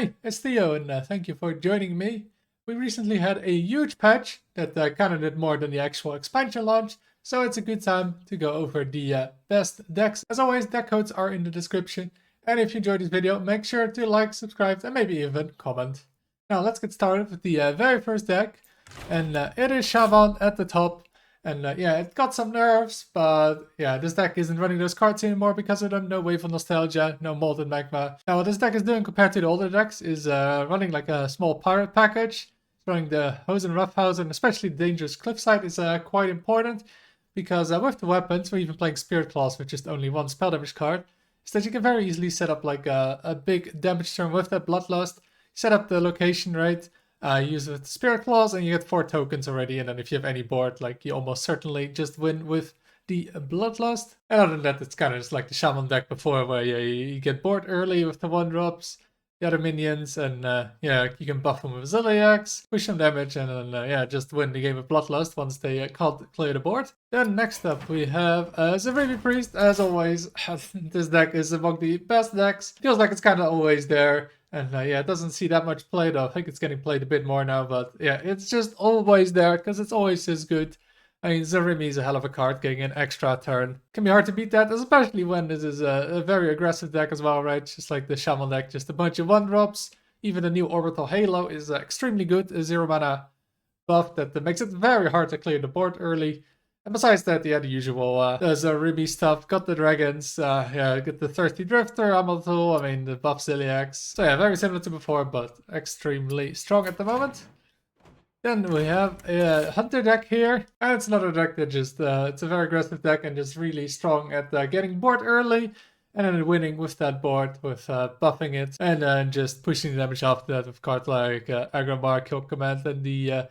Hey, it's Theo, and thank you for joining me. We recently had a huge patch that kind of did more than the actual expansion launch, so it's a good time to go over the best decks. As always, deck codes are in the description, and if you enjoyed this video, make sure to like, subscribe, and maybe even comment. Now let's get started with the very first deck, and it is Shaman at the top. And yeah, it got some nerfs, but yeah, this deck isn't running those cards anymore because of them. No Wave of Nostalgia, no Molten Magma. Now what this deck is doing compared to the older decks is running like a small pirate package. Running the Hosen Roughhouse and especially the Dangerous Cliffside is quite important because with the weapons, we're even playing Spirit Claws with just only one spell damage card, is that you can very easily set up like a big damage turn with that Bloodlust, set up the location right, use it with Spirit Claws, and you get 4 tokens already. And then if you have any board, like you almost certainly just win with the Bloodlust. And other than that, it's kind of just like the Shaman deck before, where you get bored early with the 1-drops, the other minions, and yeah, you can buff them with Zilliax, push some damage, and then yeah, just win the game with Bloodlust once they clear the board. Then next up we have Zarimi Priest. As always, this deck is among the best decks. Feels like it's kind of always there. And yeah, it doesn't see that much play though. I think it's getting played a bit more now, but yeah, it's just always there because it's always this good. I mean, Zarimi is a hell of a card, getting an extra turn. Can be hard to beat that, especially when this is a very aggressive deck as well, right? Just like the Shaman deck, just a bunch of 1-drops. Even the new Orbital Halo is extremely good, a 0 mana buff that makes it very hard to clear the board early. And besides that, yeah, the usual Zarimi stuff. Got the dragons, yeah, got the Thirsty Drifter, Amatul, I mean, the buff Zilliax. So yeah, very similar to before, but extremely strong at the moment. Then we have a Hunter deck here, and it's another deck that just, it's a very aggressive deck and just really strong at getting board early, and then winning with that board, with buffing it, and then just pushing the damage after that with cards like Agromar, Kill Command, and the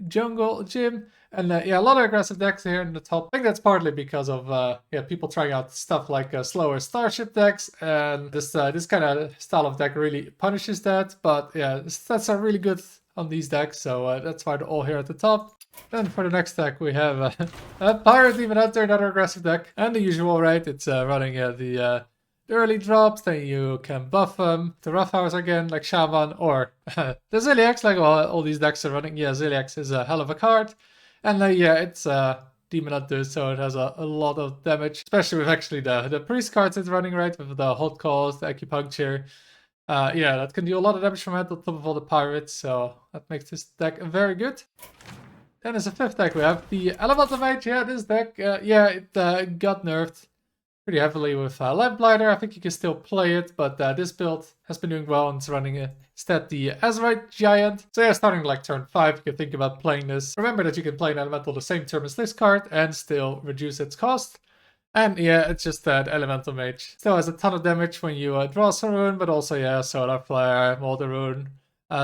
Jungle Gym. And yeah, a lot of aggressive decks here in the top. I think that's partly because of yeah, people trying out stuff like slower Starship decks, and this kind of style of deck really punishes that. But yeah, stats are really good on these decks, so that's why they're all here at the top. Then for the next deck we have a Pirate Demon Hunter, another aggressive deck, and the usual, right? It's running the early drops, then you can buff them. The Roughhouse again, like Shaman, or the Zilliax, like all these decks are running. Yeah, Zilliax is a hell of a card. And yeah, it's Demon Hunter, so it has a lot of damage, especially with actually the Priest cards it's running, right? With the Hot Calls, the Acupuncture. Yeah, that can do a lot of damage from hand on top of all the pirates, so that makes this deck very good. Then as a fifth deck, we have the Elemental Mage. Yeah, this deck, yeah, it got nerfed pretty heavily with Lamplighter. I think you can still play it, but this build has been doing well and it's running instead the Asteroid Giant. So yeah, starting like turn 5, you can think about playing this. Remember that you can play an Elemental the same turn as this card and still reduce its cost. And yeah, it's just that Elemental Mage still has a ton of damage when you draw some rune, but also yeah, Solar Flare, Molten Rune,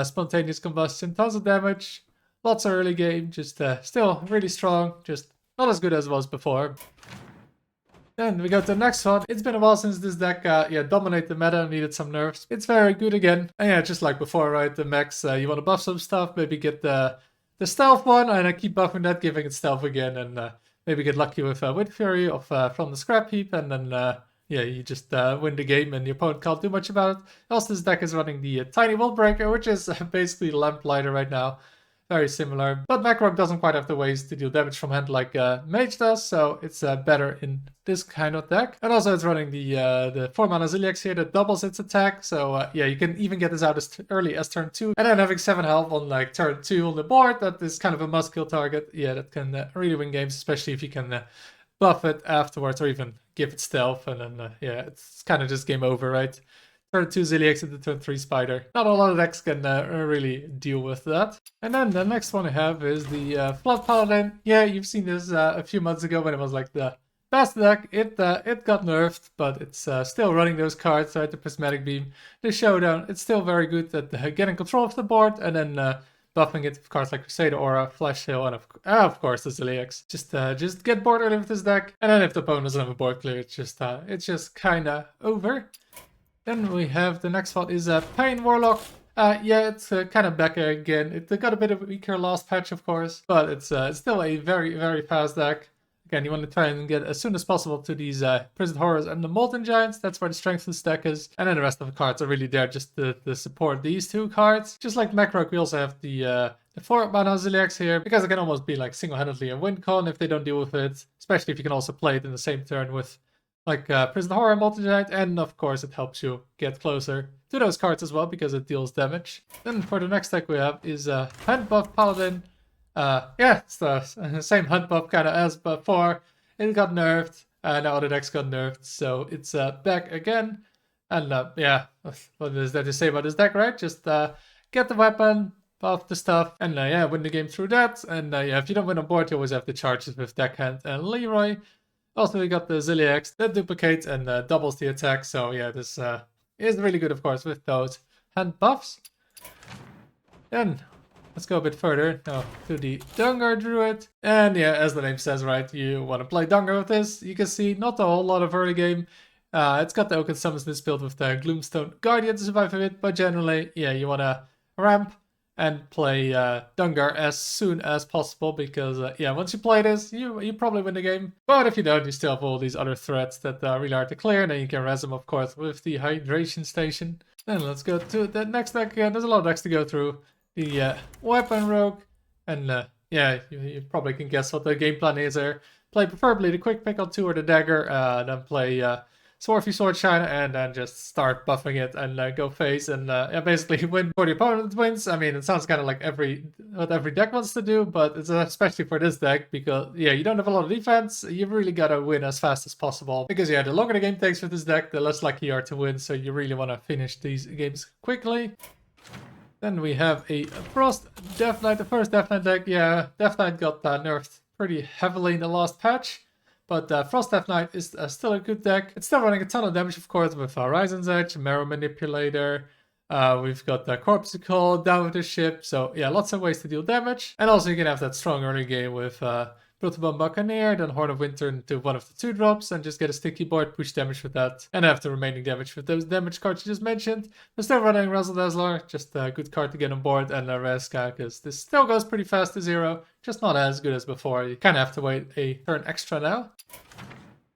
Spontaneous Combustion, tons of damage, lots of early game, just still really strong, just not as good as it was before. Then we go to the next one. It's been a while since this deck yeah, dominated the meta and needed some nerfs. It's very good again. And yeah, just like before, right? The mechs, you want to buff some stuff, maybe get the stealth one, and I keep buffing that, giving it stealth again, and maybe get lucky with Wind Fury from the scrap heap, and then yeah, you just win the game and your opponent can't do much about it. Also, this deck is running the Tiny Wallbreaker, which is basically Lamplighter right now. Very similar, but Mech Rogue doesn't quite have the ways to deal damage from hand like Mage does, so it's better in this kind of deck. And also it's running the 4 mana Zilliax here that doubles its attack, so yeah, you can even get this out as early as turn 2. And then having 7 health on like turn 2 on the board, that is kind of a must-kill target. Yeah, that can really win games, especially if you can buff it afterwards or even give it stealth, and then yeah, it's kind of just game over, right? Turn 2 Zilliax into turn 3 Spider. Not a lot of decks can really deal with that. And then the next one I have is the Flood Paladin. Yeah, you've seen this a few months ago when it was like the best deck. It got nerfed, but it's still running those cards, right? The Prismatic Beam, the Showdown. It's still very good at getting control of the board and then buffing it with cards like Crusader Aura, Flash Hill, and of course the Zilliax. Just get board early with this deck, and then if the opponent doesn't have a board clear, it's just kinda over. Then we have the next one is Pain Warlock. Yeah, it's kind of back again. It got a bit of a weaker last patch, of course, but it's still a very, very fast deck. Again, you want to try and get as soon as possible to these Prison Horrors and the Molten Giants. That's where the strength of the stack is. And then the rest of the cards are really there just to support these two cards. Just like Mech Rogue, we also have the 4 mana Ziliax here, because it can almost be like single-handedly a win con if they don't deal with it. Especially if you can also play it in the same turn with like Prison Horror and Molten Giant. And of course, it helps you get closer to those cards as well because it deals damage. Then for the next deck we have is Hand Buff Paladin. Yeah, it's the same hunt buff kind of as before. It got nerfed, now the decks got nerfed, so it's back again. And yeah, what is there to say about this deck, right? Just get the weapon, buff the stuff, and yeah, win the game through that. And yeah, if you don't win on board, you always have the charges with Deckhand and Leroy. Also, we got the Ziliax that duplicates and doubles the attack, so yeah, this is really good, of course, with those hand buffs. Then let's go a bit further now to the Dungar Druid. And yeah, as the name says, right, you want to play Dungar with this. You can see not a whole lot of early game. It's got the Oaken Summons this build with the Gloomstone Guardian to survive a bit, but generally, yeah, you want to ramp and play Dungar as soon as possible because, yeah, once you play this, you probably win the game. But if you don't, you still have all these other threats that are really hard to clear, and then you can res them, of course, with the Hydration Station. Then let's go to the next deck. There's a lot of decks to go through. The Weapon Rogue, and yeah, you probably can guess what the game plan is there. Play preferably the Quick Pick on 2 or the Dagger, then play Swarthy Sword Shine, and then just start buffing it and go face and yeah, basically win before the opponent wins. I mean, it sounds kind of like what every deck wants to do, but it's especially for this deck because, yeah, you don't have a lot of defense. You really gotta win as fast as possible because, yeah, the longer the game takes with this deck, the less likely you are to win, so you really want to finish these games quickly. Then we have a Frost Death Knight, the first Death Knight deck. Yeah, Death Knight got nerfed pretty heavily in the last patch, but Frost Death Knight is still a good deck. It's still running a ton of damage, of course, with Horizon's Edge, Marrow Manipulator. We've got the Corpsicle, Down with the Ship, so yeah, lots of ways to deal damage. And also you can have that strong early game with Protobomb Buccaneer, then Horn of Winter into one of the 2 drops, and just get a sticky board, push damage with that, and have the remaining damage with those damage cards you just mentioned. We're still running Razzle Dazzler, just a good card to get on board, and Reska, because this still goes pretty fast to 0, just not as good as before. You kind of have to wait a turn extra now.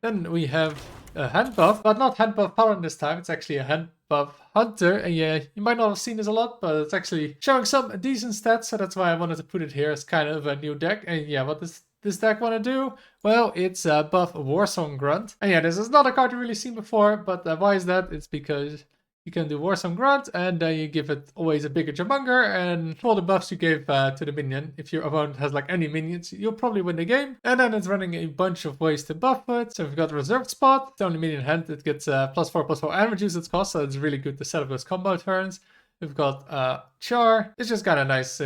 Then we have a Hand Buff, but not Hand Buff Paladin this time, it's actually a Hand Buff Hunter, and yeah, you might not have seen this a lot, but it's actually showing some decent stats, so that's why I wanted to put it here as kind of a new deck. And yeah, what does this deck want to do? Well, it's buff Warsong Grunt. And yeah, this is not a card you've really seen before, but why is that? It's because you can do Warsong Grunt, and then you give it always a bigger Jamunger, and all the buffs you gave to the minion, if your opponent has like any minions, you'll probably win the game. And then it's running a bunch of ways to buff it. So we've got Reserved Spot, it's only minion hand, it gets +4/+4 and reduce its cost, so it's really good to set up those combo turns. We've got Char. It's just got a nice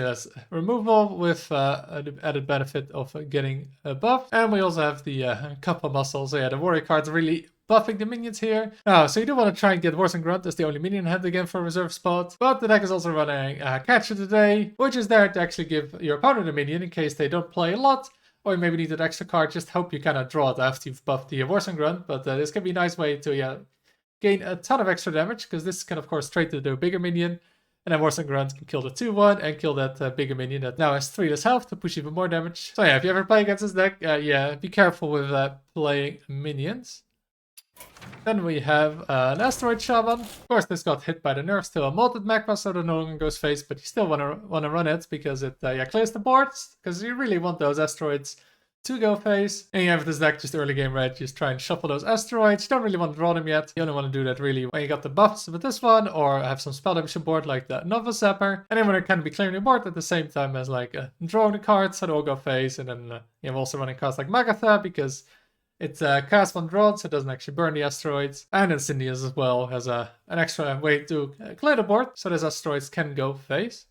removal with the added benefit of getting a buff. And we also have the Kappa Muscle. So yeah, the warrior card's really buffing the minions here. So you do want to try and get Warsong Grunt as the only minion hand again for a reserve spot. But the deck is also running Catcher today, which is there to actually give your opponent a minion in case they don't play a lot. Or you maybe need an extra card, just hope you kind of draw it after you've buffed the Warsong Grunt. But this can be a nice way to gain a ton of extra damage, because this can of course trade to the bigger minion, and then Warsong Grunt can kill the 2/1 and kill that bigger minion that now has 3 less health to push even more damage. So yeah, if you ever play against this deck, yeah, be careful with playing minions. Then we have an Asteroid Shaman. Of course, this got hit by the nerfs to a Molten Magma, so it no longer goes face, but you still want to run it because it clears the boards, because you really want those asteroids to go face. And you have this deck just early game red, just try and shuffle those asteroids. You don't really want to draw them yet. You only want to do that really when you got the buffs with this one, or have some spell damage on board like the Nova Zapper. And then when it can be clearing the board at the same time as like drawing the cards, so they all go face. And then you have also running cards like Magatha, because it's cast one drawn, so it doesn't actually burn the asteroids. And then Cindias as well has an extra way to clear the board, so those asteroids can go face.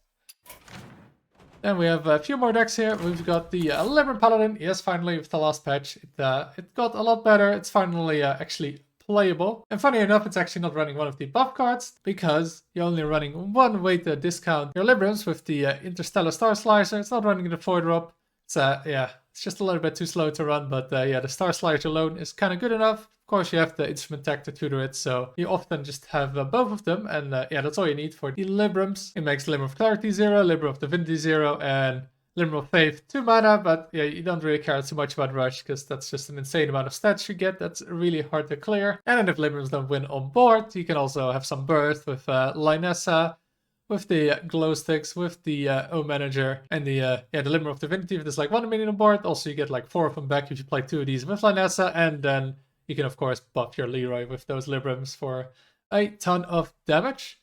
Then we have a few more decks here. We've got the Libram Paladin. Yes, finally, with the last patch, it got a lot better. It's finally actually playable. And funny enough, it's actually not running one of the buff cards, because you're only running one way to discount your Librams with the Interstellar Star Slicer. It's not running the Void Drop. It's yeah, it's just a little bit too slow to run, but yeah, the Star Slicer alone is kind of good enough. Of course, you have the Instrument Tech to tutor it, so you often just have both of them, and yeah, that's all you need for the Librams. It makes Libram of Clarity 0, Libram of Divinity 0, and Limber of Faith, 2 mana, but yeah, you don't really care too much about Rush because that's just an insane amount of stats you get. That's really hard to clear. And then if Limbers don't win on board, you can also have some Birth with Lynessa, with the glow sticks, with the O Manager, and the Limber of Divinity. If there's like 1 minion on board, also you get like 4 of them back if you play 2 of these with Lynessa, and then you can of course buff your Leroy with those Librams for a ton of damage.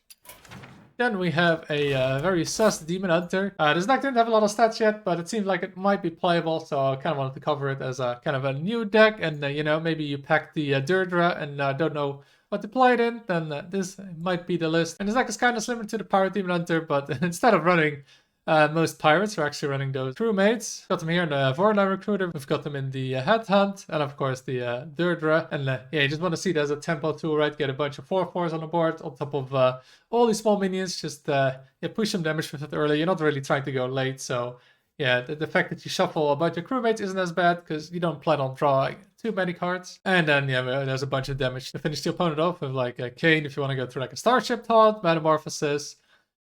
Then we have a very sus Demon Hunter. This deck didn't have a lot of stats yet, but it seemed like it might be playable, so I kind of wanted to cover it as a kind of a new deck. And you know, maybe you pack the Deirdre and don't know what to play it in, then this might be the list. And this deck is kind of similar to the Pirate Demon Hunter, but instead of running most pirates, we're actually running those crewmates. Got them here in the Vorla Recruiter. We've got them in the Headhunt, and of course the Deirdre. And yeah, you just want to see it as a tempo tool, right? Get a bunch of 4/4s on the board on top of all these small minions. Just push some damage with it early. You're not really trying to go late, so yeah, the fact that you shuffle a bunch of crewmates isn't as bad because you don't plan on drawing too many cards. And then yeah, there's a bunch of damage to finish the opponent off with like a Kane if you want to go through like a Starship Taunt, Metamorphosis,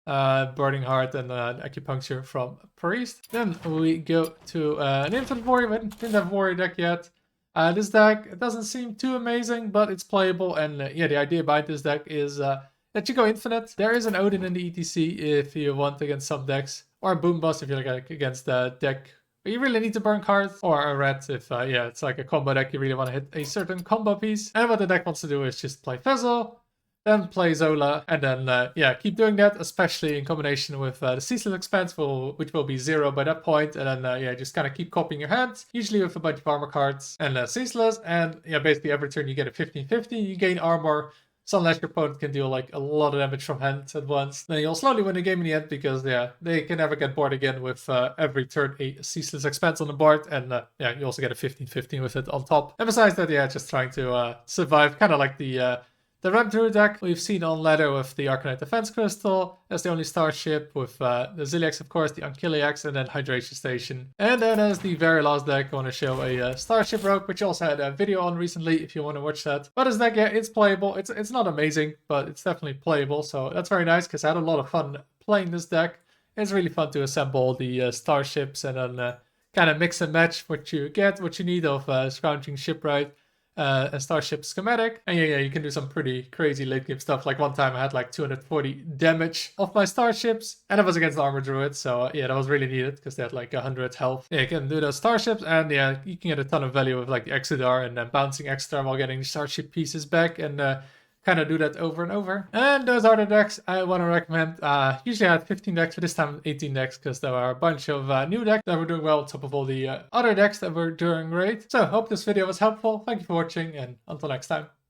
Burning Heart, and Acupuncture from Priest. Then we go to an Infinite Warrior. We didn't have Warrior deck yet. This deck, it doesn't seem too amazing, but it's playable. And yeah, the idea behind this deck is that you go infinite. There is an Odin in the ETC if you want against some decks, or a Boom Bust if you're like against the deck but you really need to burn cards, or a red if yeah, it's like a combo deck, you really want to hit a certain combo piece. And what the deck wants to do is just play Fizzle, then play Zola, and then yeah, keep doing that, especially in combination with the Ceaseless Expanse, which will be 0 by that point. And then yeah, just kind of keep copying your hands, usually with a bunch of armor cards and Ceaseless. And yeah, basically every turn you get a 15/15, you gain armor. So unless your opponent can deal like a lot of damage from hand at once, then you'll slowly win the game in the end because yeah, they can never get bored again with every turn a Ceaseless Expanse on the board, and yeah, you also get a 15/15 with it on top. And besides that, yeah, just trying to survive, kind of like the Ramp Druid deck we've seen on ladder with the Arcanite Defense Crystal as the only Starship, with the Ziliax, of course, the Ankyliax, and then Hydration Station. And then as the very last deck, I want to show a Starship Rog, which I also had a video on recently if you want to watch that. But this deck, yeah, it's playable. It's not amazing, but it's definitely playable, so that's very nice because I had a lot of fun playing this deck. It's really fun to assemble the Starships and then kind of mix and match what you get, what you need of Scrounging Shipwright. A Starship schematic, and yeah, you can do some pretty crazy late game stuff. Like one time I had like 240 damage off my Starships, and it was against the Armor Druid, so yeah, that was really needed because they had like 100 health. Yeah, you can do those Starships, and yeah, you can get a ton of value with like the Exodar and then bouncing extra while getting the Starship pieces back, and kind of do that over and over. And those are the decks I want to recommend. Usually I had 15 decks, but this time 18 decks because there are a bunch of new decks that were doing well on top of all the other decks that were doing great. So hope this video was helpful. Thank you for watching, and until next time.